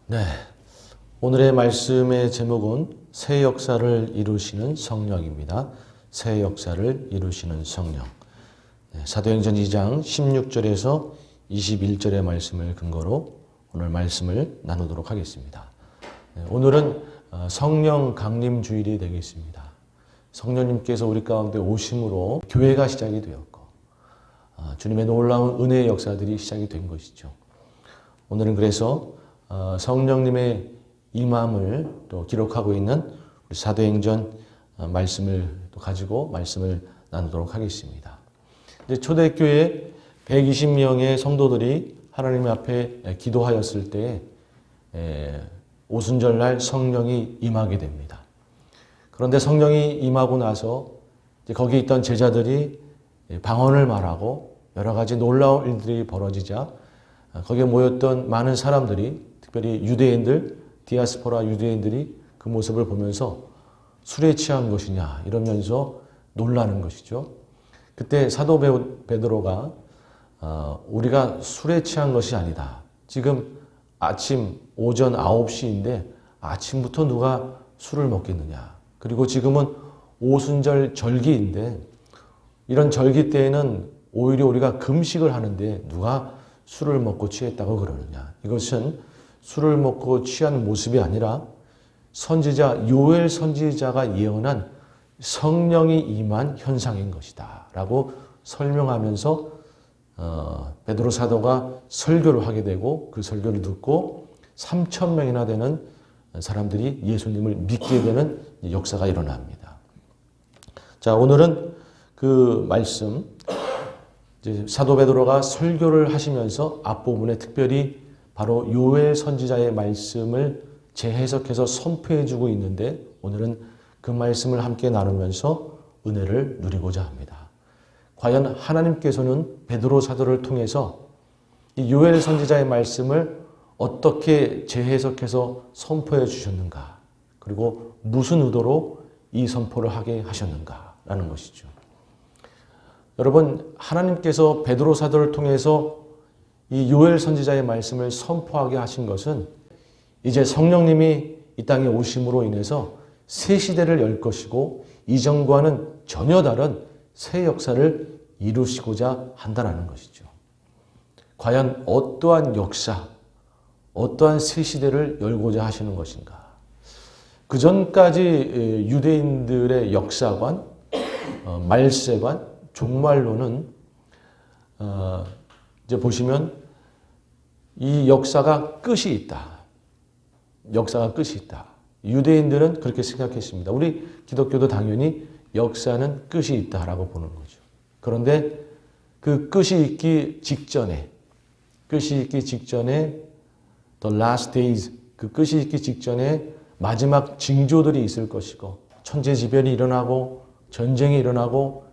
네, 오늘의 말씀의 제목은 새 역사를 이루시는 성령입니다. 새 역사를 이루시는 성령. 네, 사도행전 2장 16절에서 21절의 말씀을 근거로 오늘 말씀을 나누도록 하겠습니다. 네, 오늘은 성령 강림 주일이 되겠습니다. 성령님께서 우리 가운데 오심으로 교회가 시작이 되었고 주님의 놀라운 은혜의 역사들이 시작이 된 것이죠. 오늘은 그래서 성령님의 임함을 또 기록하고 있는 우리 사도행전 말씀을 또 가지고 말씀을 나누도록 하겠습니다. 이제 초대교회 120명의 성도들이 하나님 앞에 기도하였을 때 오순절날 성령이 임하게 됩니다. 그런데 성령이 임하고 나서 이제 거기 있던 제자들이 방언을 말하고 여러 가지 놀라운 일들이 벌어지자 거기에 모였던 많은 사람들이 특별히 유대인들, 디아스포라 유대인들이 그 모습을 보면서 술에 취한 것이냐 이러면서 놀라는 것이죠. 그때 사도 베드로가 우리가 술에 취한 것이 아니다. 지금 아침 오전 9시인데 아침부터 누가 술을 먹겠느냐. 그리고 지금은 오순절 절기인데 이런 절기 때에는 오히려 우리가 금식을 하는데 누가 술을 먹고 취했다고 그러느냐. 이것은 술을 먹고 취한 모습이 아니라 선지자 요엘 선지자가 예언한 성령이 임한 현상인 것이다 라고 설명하면서 베드로 사도가 설교를 하게 되고 그 설교를 듣고 3,000명이나 되는 사람들이 예수님을 믿게 되는 역사가 일어납니다. 자, 오늘은 그 말씀 사도 베드로가 설교를 하시면서 앞부분에 특별히 바로 요엘 선지자의 말씀을 재해석해서 선포해주고 있는데 오늘은 그 말씀을 함께 나누면서 은혜를 누리고자 합니다. 과연 하나님께서는 베드로 사도를 통해서 이 요엘 선지자의 말씀을 어떻게 재해석해서 선포해 주셨는가? 그리고 무슨 의도로 이 선포를 하게 하셨는가라는 것이죠. 여러분, 하나님께서 베드로 사도를 통해서 이 요엘 선지자의 말씀을 선포하게 하신 것은 이제 성령님이 이 땅에 오심으로 인해서 새 시대를 열 것이고 이전과는 전혀 다른 새 역사를 이루시고자 한다는 것이죠. 과연 어떠한 역사, 어떠한 새 시대를 열고자 하시는 것인가? 그 전까지 유대인들의 역사관, 말세관, 종말론은 이제 보시면 이 역사가 끝이 있다. 역사가 끝이 있다. 유대인들은 그렇게 생각했습니다. 우리 기독교도 당연히 역사는 끝이 있다라고 보는 거죠. 그런데 그 끝이 있기 직전에 The Last Days, 그 끝이 있기 직전에 마지막 징조들이 있을 것이고 천재지변이 일어나고 전쟁이 일어나고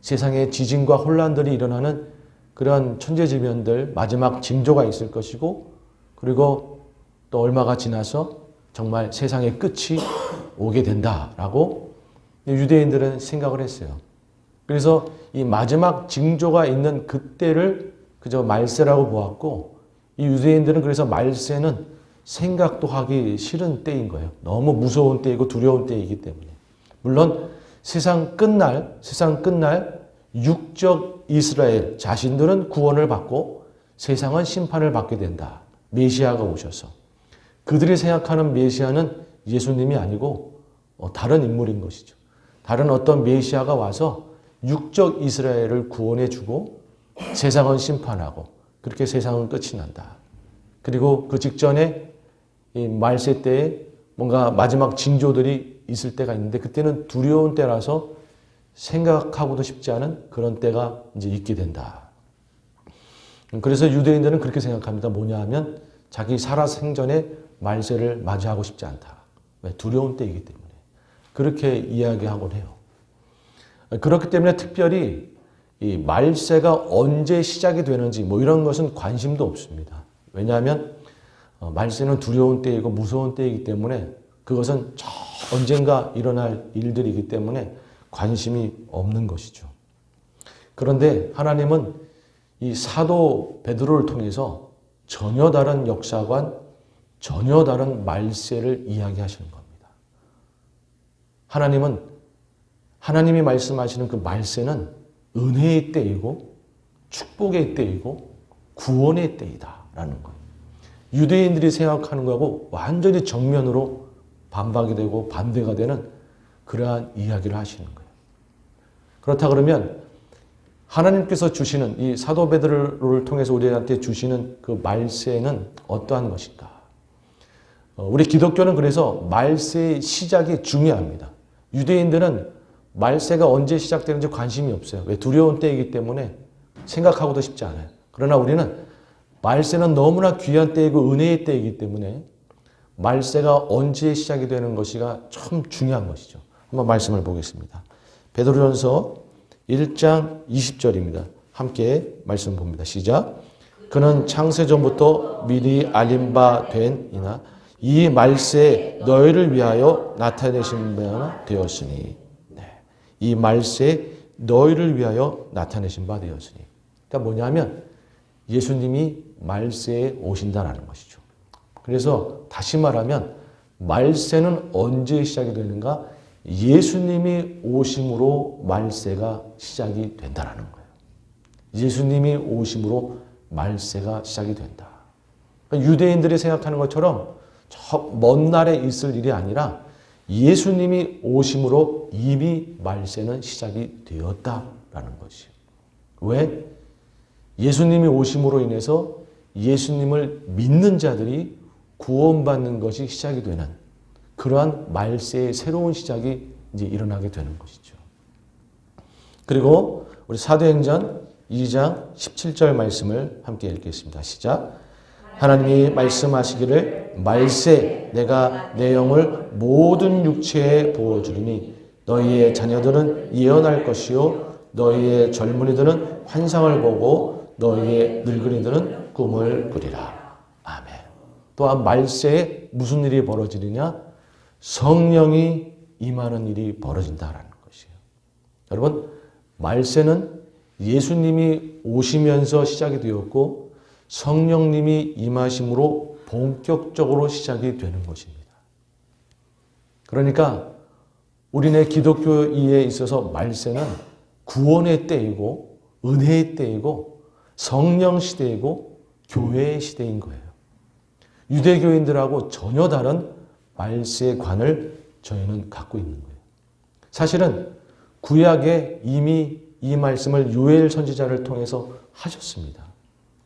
세상에 지진과 혼란들이 일어나는 그런 천재지변들 마지막 징조가 있을 것이고 그리고 또 얼마가 지나서 정말 세상의 끝이 오게 된다라고 유대인들은 생각을 했어요. 그래서 이 마지막 징조가 있는 그때를 그저 말세라고 보았고 이 유대인들은 그래서 말세는 생각도 하기 싫은 때인 거예요. 너무 무서운 때이고 두려운 때이기 때문에. 물론 세상 끝날 육적 이스라엘 자신들은 구원을 받고 세상은 심판을 받게 된다. 메시아가 오셔서. 그들이 생각하는 메시아는 예수님이 아니고 다른 인물인 것이죠. 다른 어떤 메시아가 와서 육적 이스라엘을 구원해 주고 세상은 심판하고 그렇게 세상은 끝이 난다. 그리고 그 직전에 이 말세 때에 뭔가 마지막 징조들이 있을 때가 있는데 그때는 두려운 때라서 생각하고도 싶지 않은 그런 때가 이제 있게 된다. 그래서 유대인들은 그렇게 생각합니다. 뭐냐 하면 자기 살아생전에 말세를 맞이하고 싶지 않다. 왜? 두려운 때이기 때문에. 그렇게 이야기하곤 해요. 그렇기 때문에 특별히 이 말세가 언제 시작이 되는지 뭐 이런 것은 관심도 없습니다. 왜냐하면 말세는 두려운 때이고 무서운 때이기 때문에 그것은 언젠가 일어날 일들이기 때문에 관심이 없는 것이죠. 그런데 하나님은 이 사도 베드로를 통해서 전혀 다른 역사관, 전혀 다른 말세를 이야기하시는 겁니다. 하나님이 말씀하시는 그 말세는 은혜의 때이고 축복의 때이고 구원의 때이다라는 거예요. 유대인들이 생각하는 거하고 완전히 정면으로 반박이 되고 반대가 되는 그러한 이야기를 하시는 거예요. 그렇다 그러면 하나님께서 주시는 이 사도 베드로를 통해서 우리한테 주시는 그 말세는 어떠한 것일까? 우리 기독교는 그래서 말세의 시작이 중요합니다. 유대인들은 말세가 언제 시작되는지 관심이 없어요. 왜? 두려운 때이기 때문에 생각하고도 싶지 않아요. 그러나 우리는 말세는 너무나 귀한 때이고 은혜의 때이기 때문에 말세가 언제 시작이 되는 것이가 참 중요한 것이죠. 한번 말씀을 보겠습니다. 베드로전서 1장 20절입니다. 함께 말씀 봅니다. 시작. 그는 창세전부터 미리 알림 바 된 이나 이 말세에 너희를 위하여 나타내신 바 되었으니. 네. 이 말세에 너희를 위하여 나타내신 바 되었으니. 그러니까 뭐냐면 예수님이 말세에 오신다라는 것이죠. 그래서 다시 말하면 말세는 언제 시작이 되는가? 예수님이 오심으로 말세가 시작이 된다라는 거예요. 예수님이 오심으로 말세가 시작이 된다. 그러니까 유대인들이 생각하는 것처럼 저 먼 날에 있을 일이 아니라 예수님이 오심으로 이미 말세는 시작이 되었다라는 것이에요. 왜? 예수님이 오심으로 인해서 예수님을 믿는 자들이 구원받는 것이 시작이 되는 그러한 말세의 새로운 시작이 이제 일어나게 되는 것이죠. 그리고 우리 사도행전 2장 17절 말씀을 함께 읽겠습니다. 시작. 하나님이 말씀하시기를 말세 내가 내 영을 모든 육체에 부어주리니 너희의 자녀들은 예언할 것이요 너희의 젊은이들은 환상을 보고 너희의 늙은이들은 꿈을 꾸리라. 아멘. 또한 말세에 무슨 일이 벌어지느냐? 성령이 임하는 일이 벌어진다라는 것이에요. 여러분, 말세는 예수님이 오시면서 시작이 되었고 성령님이 임하심으로 본격적으로 시작이 되는 것입니다. 그러니까 우리네 기독교에 있어서 말세는 구원의 때이고 은혜의 때이고 성령 시대이고 교회의 시대인 거예요. 유대교인들하고 전혀 다른 말세의 관을 저희는 갖고 있는 거예요. 사실은 구약에 이미 이 말씀을 요엘 선지자를 통해서 하셨습니다.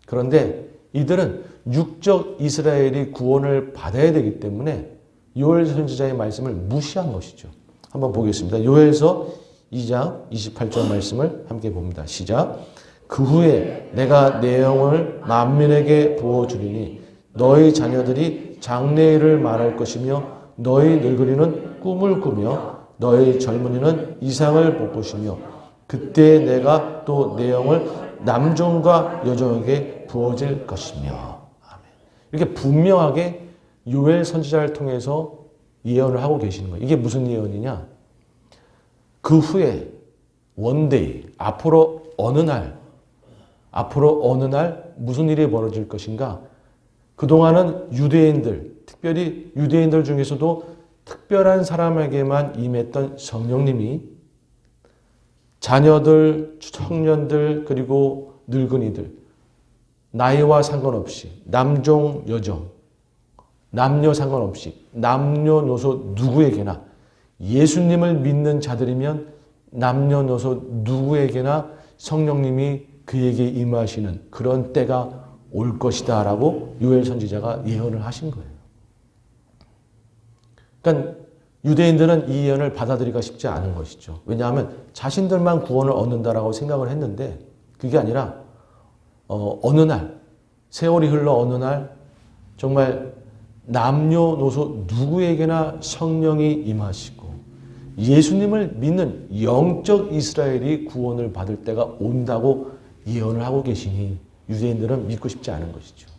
그런데 이들은 육적 이스라엘이 구원을 받아야 되기 때문에 요엘 선지자의 말씀을 무시한 것이죠. 한번 보겠습니다. 요엘서 2장 28절 말씀을 함께 봅니다. 시작. 그 후에 내가 내 영을 만민에게 부어주리니 너희 자녀들이 장래일을 말할 것이며 너희 늙은이는 꿈을 꾸며 너희 젊은이는 이상을 볼 것이며 그때 내가 또 내 영을 남종과 여종에게 부어질 것이며. 아멘. 이렇게 분명하게 요엘 선지자를 통해서 예언을 하고 계시는 거예요. 이게 무슨 예언이냐? 그 후에 원데이 앞으로 어느 날 무슨 일이 벌어질 것인가? 그동안은 유대인들, 특별히 유대인들 중에서도 특별한 사람에게만 임했던 성령님이 자녀들, 청년들, 그리고 늙은이들, 나이와 상관없이 남종, 여종, 남녀 상관없이 남녀노소 누구에게나 예수님을 믿는 자들이면 남녀노소 누구에게나 성령님이 그에게 임하시는 그런 때가 올 것이다 라고 요엘 선지자가 예언을 하신 거예요. 그러니까 유대인들은 이 예언을 받아들이기가 쉽지 않은 것이죠. 왜냐하면 자신들만 구원을 얻는다라고 생각을 했는데 그게 아니라 어느 날, 세월이 흘러 어느 날 정말 남녀노소 누구에게나 성령이 임하시고 예수님을 믿는 영적 이스라엘이 구원을 받을 때가 온다고 예언을 하고 계시니 유대인들은 믿고 싶지 않은 것이죠.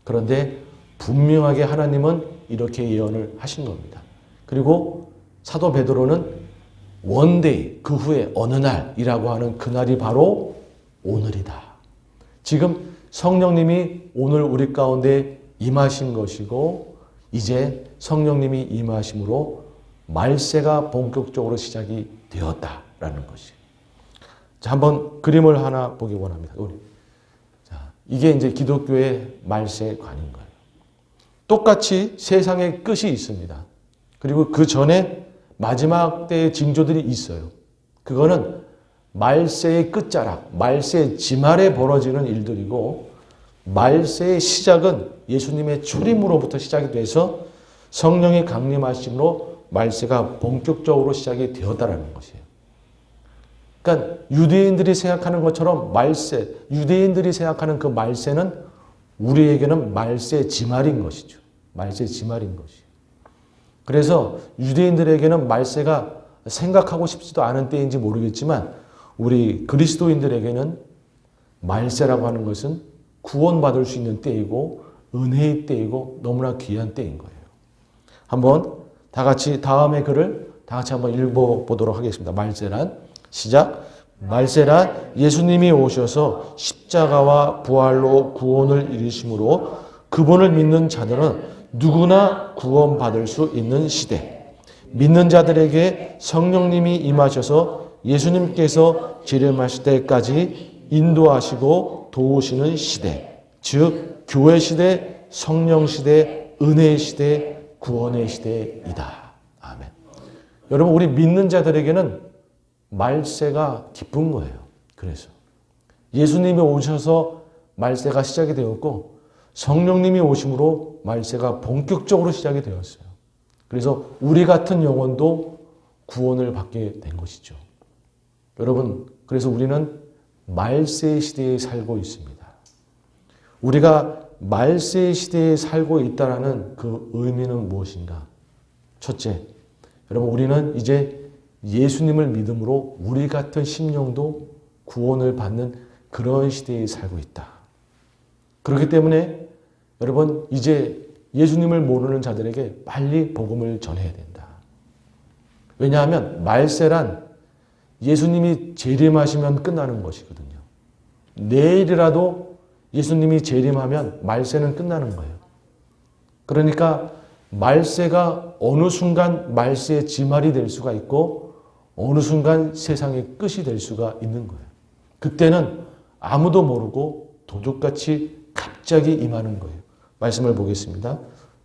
그런데 분명하게 하나님은 이렇게 예언을 하신 겁니다. 그리고 사도 베드로는 원데이, 그 후에 어느 날이라고 하는 그날이 바로 오늘이다. 지금 성령님이 오늘 우리 가운데 임하신 것이고 이제 성령님이 임하심으로 말세가 본격적으로 시작이 되었다라는 것이에요. 자, 한번 그림을 하나 보기 원합니다. 자, 이게 이제 기독교의 말세관인 거예요. 똑같이 세상의 끝이 있습니다. 그리고 그 전에 마지막 때의 징조들이 있어요. 그거는 말세의 끝자락, 말세의 지말에 벌어지는 일들이고 말세의 시작은 예수님의 초림으로부터 시작이 돼서 성령이 강림하심으로 말세가 본격적으로 시작이 되었다는 것이에요. 그러니까 유대인들이 생각하는 것처럼 유대인들이 생각하는 그 말세는 우리에게는 말세의 지말인 것이죠. 말세의 지말인 것이에요. 그래서 유대인들에게는 말세가 생각하고 싶지도 않은 때인지 모르겠지만 우리 그리스도인들에게는 말세라고 하는 것은 구원받을 수 있는 때이고 은혜의 때이고 너무나 귀한 때인 거예요. 한번 다 같이 다음의 글을 다 같이 한번 읽어보도록 하겠습니다. 말세란 시작. 말세란 예수님이 오셔서 십자가와 부활로 구원을 이루심으로 그분을 믿는 자들은 누구나 구원받을 수 있는 시대. 믿는 자들에게 성령님이 임하셔서 예수님께서 재림하실 때까지 인도하시고 도우시는 시대. 즉 교회 시대, 성령 시대, 은혜의 시대, 구원의 시대이다. 아멘. 여러분 우리 믿는 자들에게는 말세가 기쁜 거예요. 그래서 예수님이 오셔서 말세가 시작이 되었고 성령님이 오심으로 말세가 본격적으로 시작이 되었어요. 그래서 우리 같은 영혼도 구원을 받게 된 것이죠. 여러분, 그래서 우리는 말세의 시대에 살고 있습니다. 우리가 말세의 시대에 살고 있다는 그 의미는 무엇인가? 첫째, 여러분 우리는 이제 예수님을 믿음으로 우리 같은 심령도 구원을 받는 그런 시대에 살고 있다. 그렇기 때문에 여러분 이제 예수님을 모르는 자들에게 빨리 복음을 전해야 된다. 왜냐하면 말세란 예수님이 재림하시면 끝나는 것이거든요. 내일이라도 예수님이 재림하면 말세는 끝나는 거예요. 그러니까 말세가 어느 순간 말세의 지말이 될 수가 있고 어느 순간 세상의 끝이 될 수가 있는 거예요. 그때는 아무도 모르고 도둑같이 갑자기 임하는 거예요. 말씀을 보겠습니다.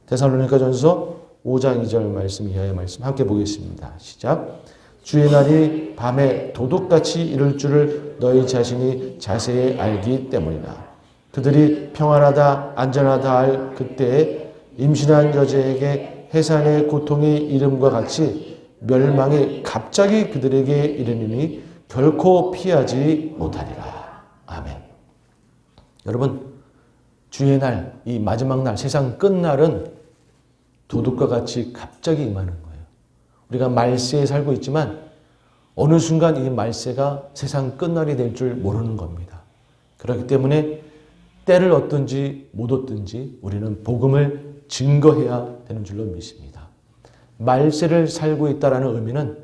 데살로니가전서 5장 2절 말씀 이하의 말씀 함께 보겠습니다. 시작. 주의 날이 밤에 도둑같이 이를 줄을 너희 자신이 자세히 알기 때문이다. 그들이 평안하다 안전하다 할 그때에 임신한 여자에게 해산의 고통이 이름과 같이 멸망이 갑자기 그들에게 이르리니 결코 피하지 못하리라. 아멘. 여러분 주의 날, 이 마지막 날, 세상 끝날은 도둑과 같이 갑자기 임하는 거예요. 우리가 말세에 살고 있지만 어느 순간 이 말세가 세상 끝날이 될 줄 모르는 겁니다. 그렇기 때문에 때를 얻든지 못 얻든지 우리는 복음을 증거해야 되는 줄로 믿습니다. 말세를 살고 있다는 의미는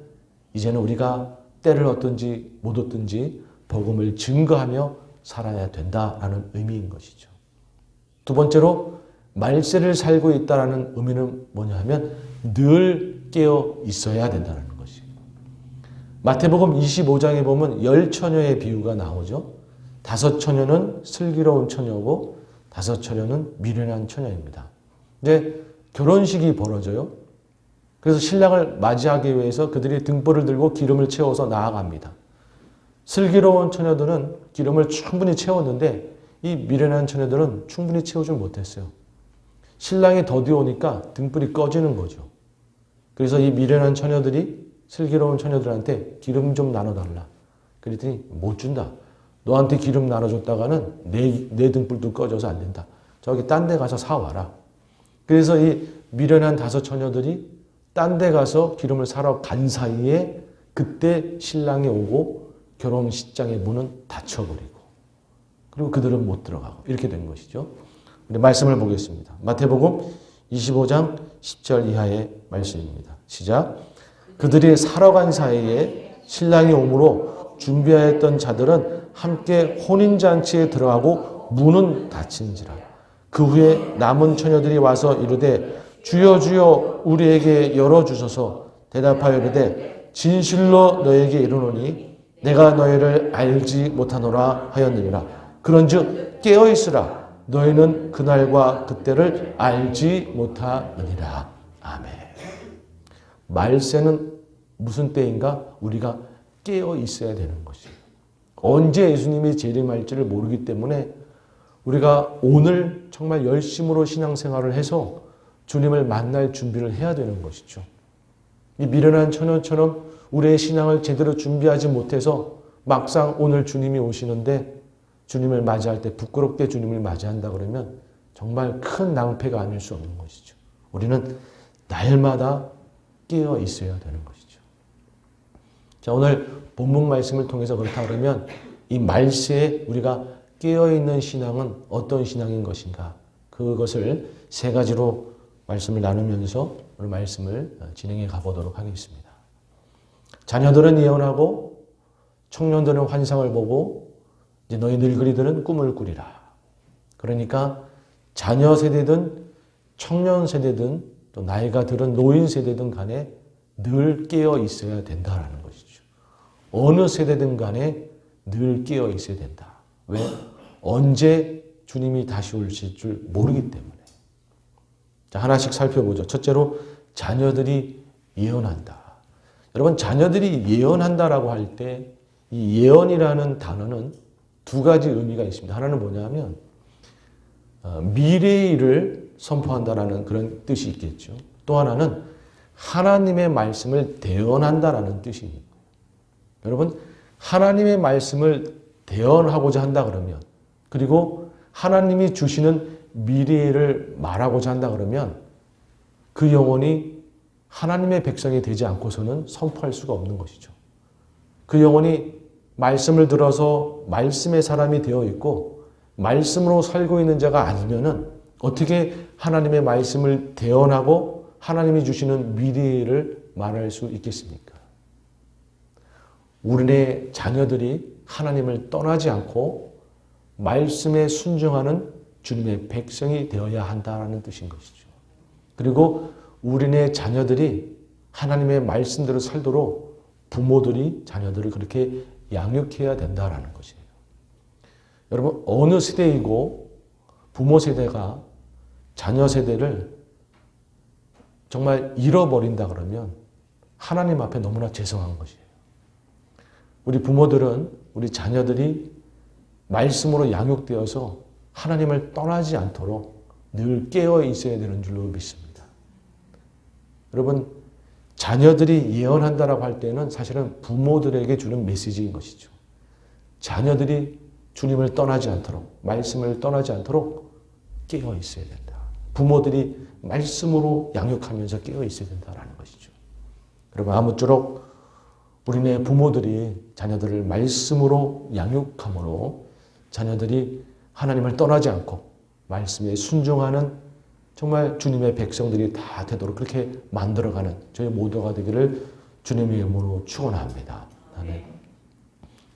이제는 우리가 때를 얻든지 못 얻든지 복음을 증거하며 살아야 된다는 의미인 것이죠. 두 번째로 말세를 살고 있다는 의미는 뭐냐 하면 늘 깨어 있어야 된다는 것이에요. 마태복음 25장에 보면 10처녀의 비유가 나오죠. 5처녀는 슬기로운 처녀고 5처녀는 미련한 처녀입니다. 이제 결혼식이 벌어져요. 그래서 신랑을 맞이하기 위해서 그들이 등불을 들고 기름을 채워서 나아갑니다. 슬기로운 처녀들은 기름을 충분히 채웠는데 이 미련한 처녀들은 충분히 채우지 못했어요. 신랑이 더디 오니까 등불이 꺼지는 거죠. 그래서 이 미련한 처녀들이 슬기로운 처녀들한테 기름 좀 나눠달라. 그랬더니 못 준다. 너한테 기름 나눠줬다가는 내 등불도 꺼져서 안 된다. 저기 딴 데 가서 사와라. 그래서 이 미련한 5처녀들이 딴 데 가서 기름을 사러 간 사이에 그때 신랑이 오고 결혼식장의 문은 닫혀버리고 그리고 그들은 못 들어가고 이렇게 된 것이죠. 우리 말씀을 보겠습니다. 마태복음 25장 10절 이하의 말씀입니다. 시작. 그들이 사러 간 사이에 신랑이 오므로 준비하였던 자들은 함께 혼인잔치에 들어가고 문은 닫힌지라. 그 후에 남은 처녀들이 와서 이르되 주여 주여 우리에게 열어주소서. 대답하여 이르되 진실로 너에게 이르노니 내가 너희를 알지 못하노라 하였느니라. 그런즉 깨어있으라. 너희는 그날과 그때를 알지 못하느니라. 아멘. 말세는 무슨 때인가? 우리가 깨어 있어야 되는 것이에요. 언제 예수님이 재림할지를 모르기 때문에 우리가 오늘 정말 열심으로 신앙생활을 해서 주님을 만날 준비를 해야 되는 것이죠. 이 미련한 처녀처럼 우리의 신앙을 제대로 준비하지 못해서 막상 오늘 주님이 오시는데 주님을 맞이할 때 부끄럽게 주님을 맞이한다 그러면 정말 큰 낭패가 아닐 수 없는 것이죠. 우리는 날마다 깨어 있어야 되는 것이죠. 자, 오늘 본문 말씀을 통해서 그렇다 그러면 이 말세에 우리가 깨어있는 신앙은 어떤 신앙인 것인가? 그것을 세 가지로 말씀을 나누면서 오늘 말씀을 진행해 가보도록 하겠습니다. 자녀들은 예언하고 청년들은 환상을 보고 이제 너희 늙은이들은 꿈을 꾸리라. 그러니까 자녀 세대든 청년 세대든 또 나이가 들은 노인 세대든 간에 늘 깨어 있어야 된다라는 것이죠. 어느 세대든 간에 늘 깨어 있어야 된다. 왜? 언제 주님이 다시 오실 줄 모르기 때문에. 자, 하나씩 살펴보죠. 첫째로 자녀들이 예언한다. 여러분, 자녀들이 예언한다라고 할 때 이 예언이라는 단어는 두 가지 의미가 있습니다. 하나는 뭐냐면 미래의 일을 선포한다라는 그런 뜻이 있겠죠. 또 하나는 하나님의 말씀을 대언한다라는 뜻이 있는 거예요. 여러분, 하나님의 말씀을 대언하고자 한다 그러면, 그리고 하나님이 주시는 미래를 말하고자 한다 그러면 그 영혼이 하나님의 백성이 되지 않고서는 선포할 수가 없는 것이죠. 그 영혼이 말씀을 들어서 말씀의 사람이 되어 있고 말씀으로 살고 있는 자가 아니면은 어떻게 하나님의 말씀을 대언하고 하나님이 주시는 미래를 말할 수 있겠습니까? 우리네 자녀들이 하나님을 떠나지 않고 말씀에 순종하는 주님의 백성이 되어야 한다는 뜻인 것이죠. 그리고 우리네 자녀들이 하나님의 말씀대로 살도록 부모들이 자녀들을 그렇게 양육해야 된다는 것이에요. 여러분, 어느 세대이고 부모 세대가 자녀 세대를 정말 잃어버린다 그러면 하나님 앞에 너무나 죄송한 것이에요. 우리 부모들은 우리 자녀들이 말씀으로 양육되어서 하나님을 떠나지 않도록 늘 깨어 있어야 되는 줄로 믿습니다. 여러분, 자녀들이 예언한다라고 할 때는 사실은 부모들에게 주는 메시지인 것이죠. 자녀들이 주님을 떠나지 않도록, 말씀을 떠나지 않도록 깨어 있어야 된다. 부모들이 말씀으로 양육하면서 깨어 있어야 된다는 것이죠. 여러분, 아무쪼록 우리네 부모들이 자녀들을 말씀으로 양육함으로 자녀들이 하나님을 떠나지 않고 말씀에 순종하는 정말 주님의 백성들이 다 되도록 그렇게 만들어가는 저희 모두가 되기를 주님의 이름으로 축원합니다. 아멘.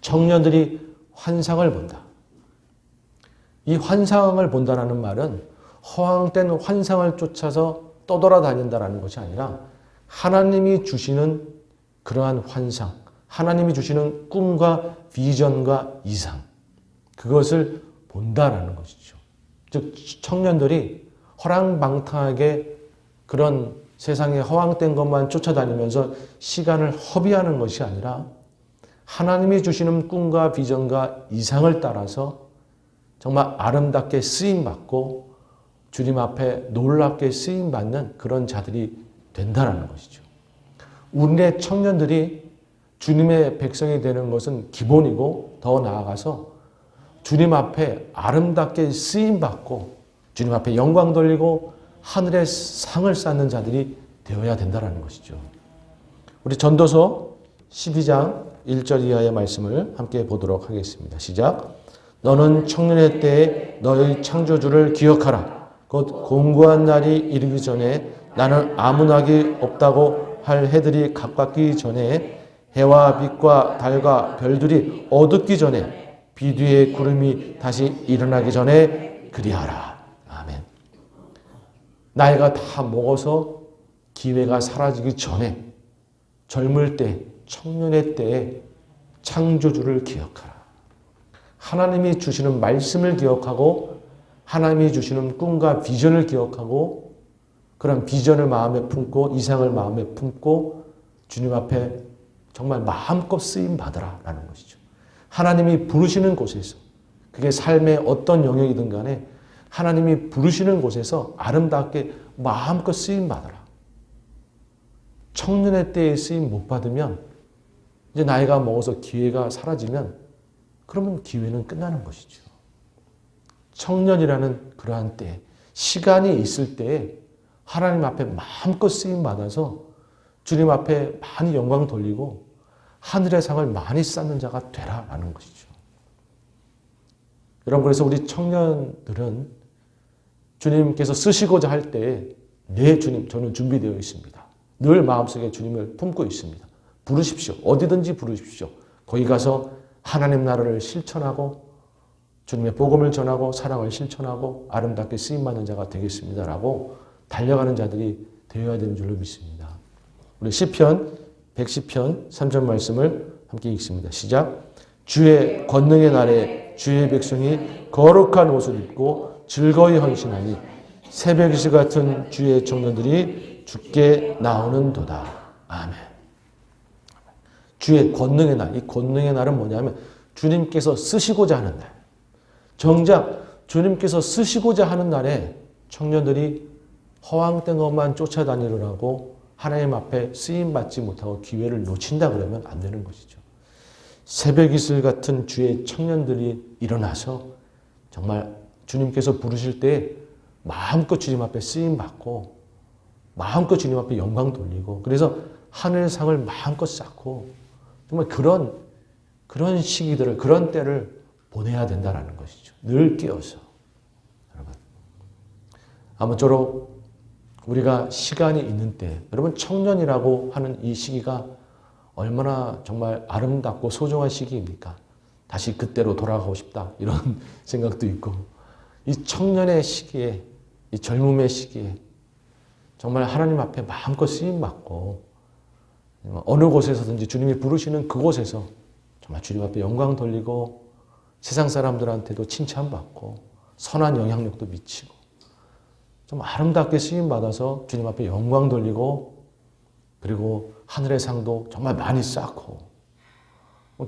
청년들이 환상을 본다. 이 환상을 본다라는 말은 허황된 환상을 쫓아서 떠돌아다닌다라는 것이 아니라 하나님이 주시는 그러한 환상, 하나님이 주시는 꿈과 비전과 이상, 그것을 본다라는 것이죠. 즉 청년들이 허랑방탕하게 그런 세상에 허황된 것만 쫓아다니면서 시간을 허비하는 것이 아니라 하나님이 주시는 꿈과 비전과 이상을 따라서 정말 아름답게 쓰임받고 주님 앞에 놀랍게 쓰임받는 그런 자들이 된다는 것이죠. 우리의 청년들이 주님의 백성이 되는 것은 기본이고 더 나아가서 주님 앞에 아름답게 쓰임받고 주님 앞에 영광 돌리고 하늘의 상을 쌓는 자들이 되어야 된다는 것이죠. 우리 전도서 12장 1절 이하의 말씀을 함께 보도록 하겠습니다. 시작. 너는 청년의 때에 너의 창조주를 기억하라. 곧 공고한 날이 이르기 전에 나는 아무 낙이 없다고 할 해들이 가깝기 전에 해와 빛과 달과 별들이 어둡기 전에 비 뒤에 구름이 다시 일어나기 전에 그리하라. 아멘. 나이가 다 먹어서 기회가 사라지기 전에 젊을 때, 청년의 때에 창조주를 기억하라. 하나님이 주시는 말씀을 기억하고 하나님이 주시는 꿈과 비전을 기억하고 그런 비전을 마음에 품고 이상을 마음에 품고 주님 앞에 정말 마음껏 쓰임 받으라 라는 것이죠. 하나님이 부르시는 곳에서 그게 삶의 어떤 영역이든 간에 하나님이 부르시는 곳에서 아름답게 마음껏 쓰임 받아라. 청년의 때에 쓰임 못 받으면 이제 나이가 먹어서 기회가 사라지면 그러면 기회는 끝나는 것이죠. 청년이라는 그러한 때, 시간이 있을 때에 하나님 앞에 마음껏 쓰임 받아서 주님 앞에 많이 영광 돌리고 하늘의 상을 많이 쌓는 자가 되라라는 것이죠. 여러분, 그래서 우리 청년들은 주님께서 쓰시고자 할 때에 네 주님, 저는 준비되어 있습니다. 늘 마음속에 주님을 품고 있습니다. 부르십시오. 어디든지 부르십시오. 거기 가서 하나님 나라를 실천하고 주님의 복음을 전하고 사랑을 실천하고 아름답게 쓰임받는 자가 되겠습니다라고 달려가는 자들이 되어야 되는 줄로 믿습니다. 우리 시편 110편 3절 말씀을 함께 읽습니다. 시작. 주의 권능의 날에 주의 백성이 거룩한 옷을 입고 즐거이 헌신하니 새벽 이슬 같은 주의 청년들이 주께 나오는도다. 아멘. 주의 권능의 날. 이 권능의 날은 뭐냐면 주님께서 쓰시고자 하는 날. 정작 주님께서 쓰시고자 하는 날에 청년들이 허황된 것만 쫓아다니느라고 하나님 앞에 쓰임받지 못하고 기회를 놓친다 그러면 안 되는 것이죠. 새벽 이슬 같은 주의 청년들이 일어나서 정말 주님께서 부르실 때 마음껏 주님 앞에 쓰임받고 마음껏 주님 앞에 영광 돌리고 그래서 하늘의 상을 마음껏 쌓고 정말 그런 시기들을 그런 때를 보내야 된다는 것이죠. 늘 깨어서. 여러분, 아무쪼록 우리가 시간이 있는 때 여러분 청년이라고 하는 이 시기가 얼마나 정말 아름답고 소중한 시기입니까? 다시 그때로 돌아가고 싶다 이런 생각도 있고 이 청년의 시기에 이 젊음의 시기에 정말 하나님 앞에 마음껏 쓰임받고 어느 곳에서든지 주님이 부르시는 그곳에서 정말 주님 앞에 영광 돌리고 세상 사람들한테도 칭찬받고 선한 영향력도 미치고 좀 아름답게 쓰임받아서 주님 앞에 영광 돌리고 그리고 하늘의 상도 정말 많이 쌓고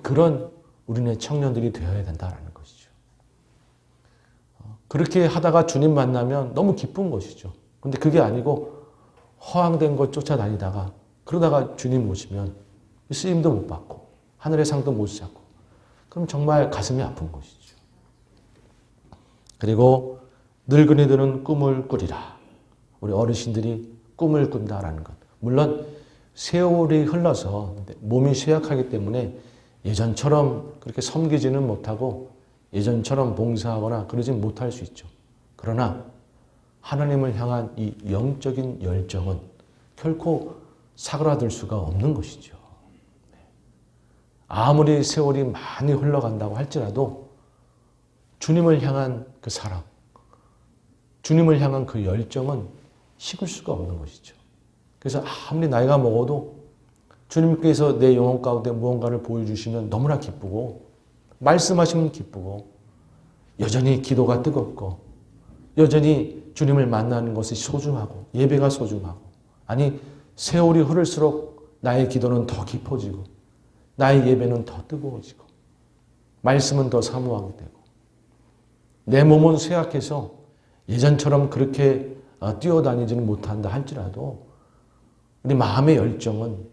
그런 우리네 청년들이 되어야 된다는 것이죠. 그렇게 하다가 주님 만나면 너무 기쁜 것이죠. 근데 그게 아니고 허황된 것 쫓아다니다가 그러다가 주님 오시면 쓰임도 못 받고 하늘의 상도 못 쌓고 그럼 정말 가슴이 아픈 것이죠. 그리고 늙은이들은 꿈을 꾸리라. 우리 어르신들이 꿈을 꾼다라는 것. 물론 세월이 흘러서 몸이 쇠약하기 때문에 예전처럼 그렇게 섬기지는 못하고 예전처럼 봉사하거나 그러진 못할 수 있죠. 그러나 하나님을 향한 이 영적인 열정은 결코 사그라들 수가 없는 것이죠. 아무리 세월이 많이 흘러간다고 할지라도 주님을 향한 그 사랑, 주님을 향한 그 열정은 식을 수가 없는 것이죠. 그래서 아무리 나이가 먹어도 주님께서 내 영혼 가운데 무언가를 보여주시면 너무나 기쁘고 말씀하시면 기쁘고 여전히 기도가 뜨겁고 여전히 주님을 만나는 것이 소중하고 예배가 소중하고 아니 세월이 흐를수록 나의 기도는 더 깊어지고 나의 예배는 더 뜨거워지고 말씀은 더 사모하게 되고 내 몸은 쇠약해서 예전처럼 그렇게 뛰어다니지는 못한다 할지라도 우리 마음의 열정은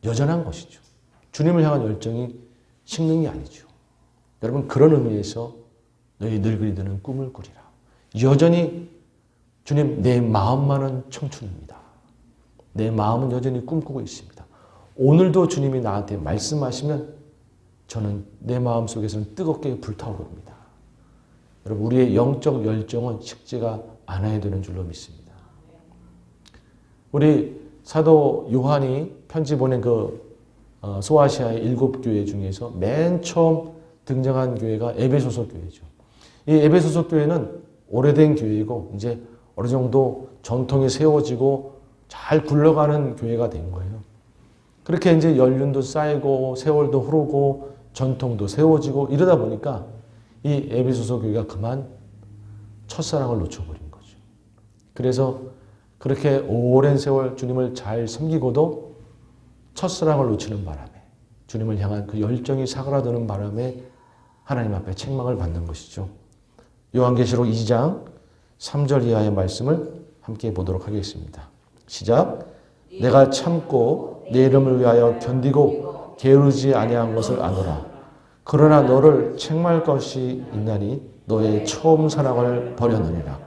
여전한 것이죠. 주님을 향한 열정이 식는 게 아니죠. 여러분 그런 의미에서 너희 늙은이들은 꿈을 꾸리라. 여전히 주님 내 마음만은 청춘입니다. 내 마음은 여전히 꿈꾸고 있습니다. 오늘도 주님이 나한테 말씀하시면 저는 내 마음속에서는 뜨겁게 불타오릅니다. 여러분 우리의 영적 열정은 식지가 않아야 되는 줄로 믿습니다. 우리 사도 요한이 편지 보낸 그 소아시아의 7교회 중에서 맨 처음 등장한 교회가 에베소서 교회죠. 이 에베소서 교회는 오래된 교회이고 이제 어느 정도 전통이 세워지고 잘 굴러가는 교회가 된 거예요. 그렇게 이제 연륜도 쌓이고 세월도 흐르고 전통도 세워지고 이러다 보니까 이 에베소서 교회가 그만 첫사랑을 놓쳐버린 거죠. 그래서 그렇게 오랜 세월 주님을 잘 섬기고도 첫사랑을 놓치는 바람에 주님을 향한 그 열정이 사그라드는 바람에 하나님 앞에 책망을 받는 것이죠. 요한계시록 2장 3절 이하의 말씀을 함께 보도록 하겠습니다. 시작. 내가 참고 내 이름을 위하여 견디고 게으르지 아니한 것을 아노라. 그러나 너를 책망할 것이 있나니 너의 처음 사랑을 버렸느니라.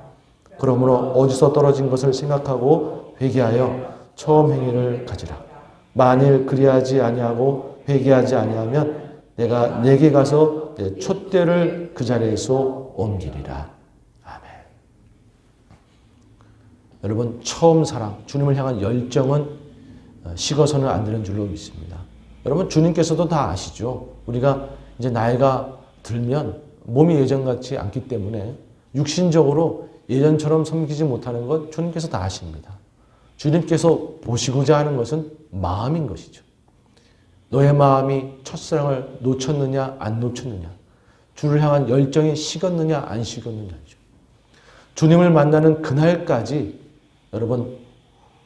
그러므로 어디서 떨어진 것을 생각하고 회개하여 처음 행위를 가지라. 만일 그리하지 아니하고 회개하지 아니하면 내가 내게 가서 내 촛대를 그 자리에서 옮기리라. 아멘. 여러분, 처음 사랑, 주님을 향한 열정은 식어서는 안 되는 줄로 믿습니다. 여러분, 주님께서도 다 아시죠? 우리가 이제 나이가 들면 몸이 예전 같지 않기 때문에 육신적으로 예전처럼 섬기지 못하는 건 주님께서 다 아십니다. 주님께서 보시고자 하는 것은 마음인 것이죠. 너의 마음이 첫사랑을 놓쳤느냐 안 놓쳤느냐, 주를 향한 열정이 식었느냐 안 식었느냐죠. 주님을 만나는 그날까지 여러분,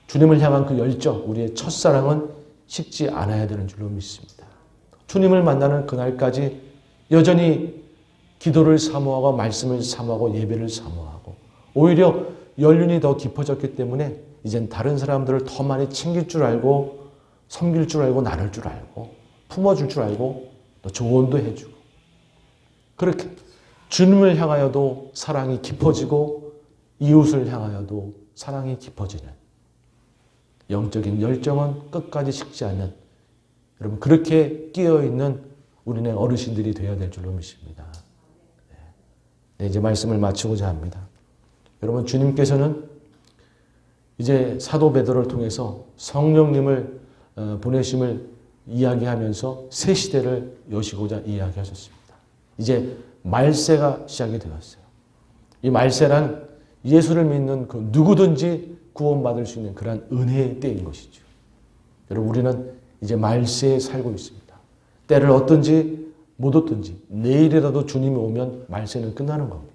주님을 향한 그 열정, 우리의 첫사랑은 식지 않아야 되는 줄로 믿습니다. 주님을 만나는 그날까지 여전히 기도를 사모하고 말씀을 사모하고 예배를 사모하고 오히려 연륜이 더 깊어졌기 때문에 이젠 다른 사람들을 더 많이 챙길 줄 알고 섬길 줄 알고 나눌 줄 알고 품어줄 줄 알고 또 조언도 해주고 그렇게 주님을 향하여도 사랑이 깊어지고 이웃을 향하여도 사랑이 깊어지는 영적인 열정은 끝까지 식지 않는 여러분 그렇게 끼어있는 우리네 어르신들이 되어야 될 줄로 믿습니다. 네, 이제 말씀을 마치고자 합니다. 여러분 주님께서는 이제 사도 베드로를 통해서 성령님을 보내심을 이야기하면서 새 시대를 여시고자 이야기하셨습니다. 이제 말세가 시작이 되었어요. 이 말세란 예수를 믿는 그 누구든지 구원받을 수 있는 그러한 은혜의 때인 것이죠. 여러분 우리는 이제 말세에 살고 있습니다. 때를 얻든지 못 얻든지 내일이라도 주님이 오면 말세는 끝나는 겁니다.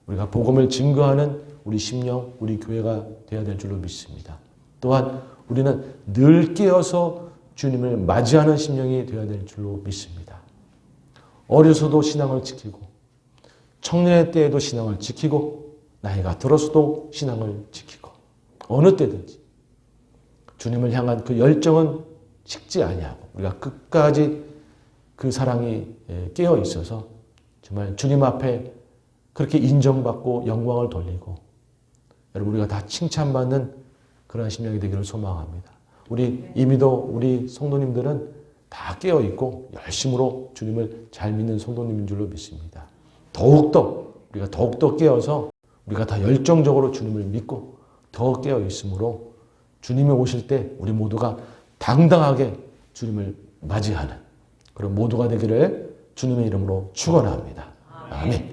우리가 복음을 증거하는 우리 심령, 우리 교회가 되어야 될 줄로 믿습니다. 또한 우리는 늘 깨어서 주님을 맞이하는 심령이 되어야 될 줄로 믿습니다. 어려서도 신앙을 지키고 청년의 때에도 신앙을 지키고 나이가 들어서도 신앙을 지키고 어느 때든지 주님을 향한 그 열정은 식지 아니하고 우리가 끝까지 그 사랑이 깨어 있어서 정말 주님 앞에 그렇게 인정받고 영광을 돌리고 여러분 우리가 다 칭찬받는 그런 심령이 되기를 소망합니다. 우리 이미도 우리 성도님들은 다 깨어 있고 열심으로 주님을 잘 믿는 성도님인 줄로 믿습니다. 우리가 더욱더 깨어서 우리가 다 열정적으로 주님을 믿고 더 깨어 있으므로 주님이 오실 때 우리 모두가 당당하게 주님을 맞이하는 그런 모두가 되기를 주님의 이름으로 축원합니다. 아멘.